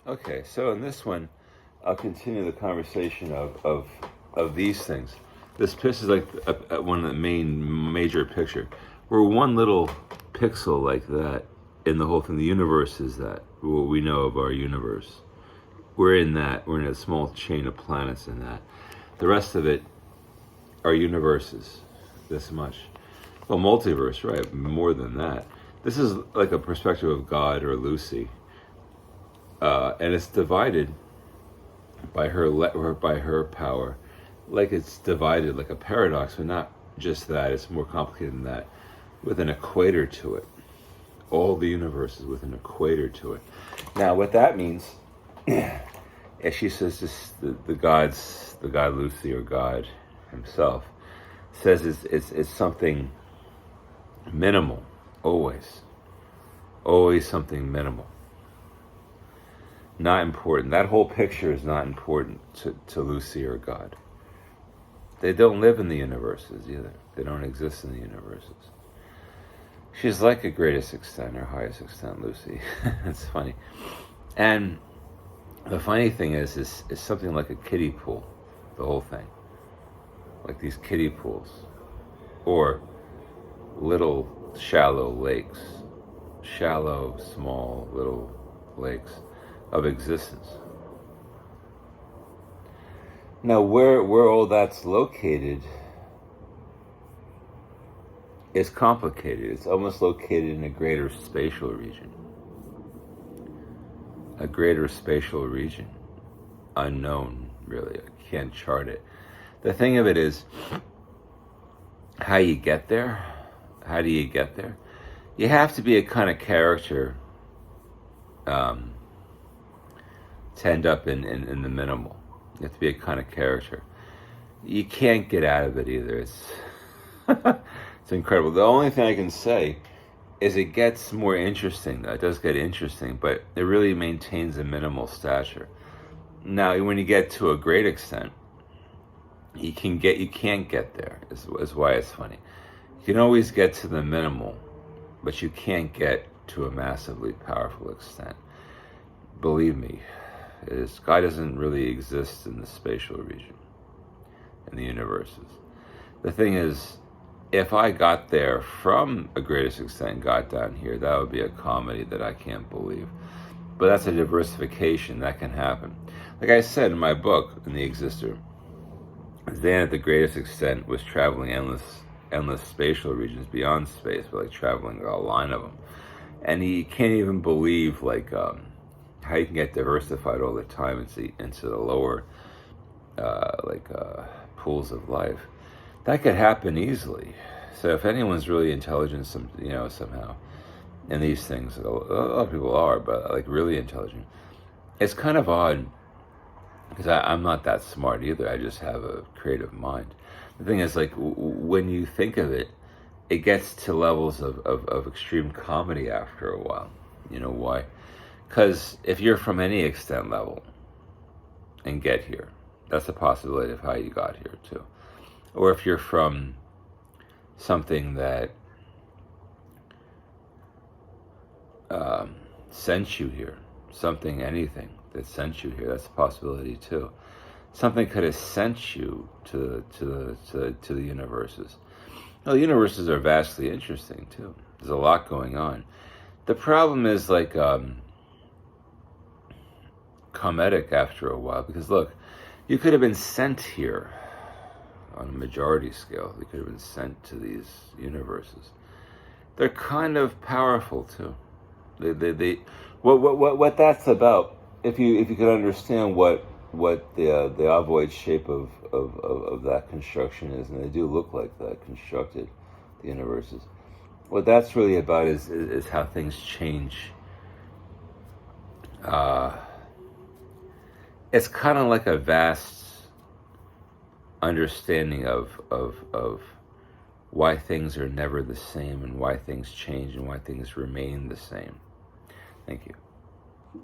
Okay, so in this one, I'll continue the conversation of these things. This is like one of the major picture. We're one little pixel like that in the whole thing. The universe is that, what we know of our universe. We're in that. We're in a small chain of planets in that. The rest of it are universes, this much. Well, multiverse, right? More than that. This is like a perspective of God or Lucy. And it's divided by her power, like it's divided like a paradox, but not just that. It's more complicated than that, with an equator to it. All the universe is with an equator to it. Now, what that means, as she says, this the god Lucy or God himself says it's something minimal, always something minimal. Not important. That whole picture is not important to Lucy or God. They don't live in the universes either. They don't exist in the universes. She's like a greatest extent or highest extent, Lucy. It's funny. And the funny thing is something like a kiddie pool, the whole thing. Like these kiddie pools. Or little shallow lakes. Shallow, small, little lakes of existence. Now, where all that's located is complicated. It's almost located in a greater spatial region. A greater spatial region. Unknown, really. I can't chart it. The thing of it is, how you get there? How do you get there? You have to be a kind of character to end up in the minimal. You have to be a kind of character. You can't get out of it either. It's it's incredible. The only thing I can say is it gets more interesting. It does get interesting, but it really maintains a minimal stature. Now, when you get to a great extent, you can't get there. Is why it's funny. You can always get to the minimal, but you can't get to a massively powerful extent. Believe me, God doesn't really exist in the spatial region, in the universes. The thing is, if I got there from a greatest extent and got down here, that would be a comedy that I can't believe. But that's a diversification that can happen. Like I said in my book, in The Exister, Zan at the greatest extent was traveling endless spatial regions beyond space, but like traveling a line of them. And he can't even believe how you can get diversified all the time into the lower pools of life. That could happen easily. So if anyone's really intelligent, somehow, in these things, a lot of people are, but like really intelligent, it's kind of odd because I'm not that smart either. I just have a creative mind. The thing is, like, when you think of it, it gets to levels of extreme comedy after a while. You know why? Because if you're from any extent level and get here, that's a possibility of how you got here too. Or if you're from something that sent you here, anything that sent you here, that's a possibility too. Something could have sent you to the universes. Well, the universes are vastly interesting too. There's a lot going on. The problem is comedic after a while, because look, you could have been sent here on a majority scale. You could have been sent to these universes. They're kind of powerful too. What that's about, if you could understand what the ovoid shape of that construction is, and they do look like that constructed, the universes. What that's really about is how things change. It's kind of like a vast understanding of why things are never the same, and why things change, and why things remain the same. Thank you.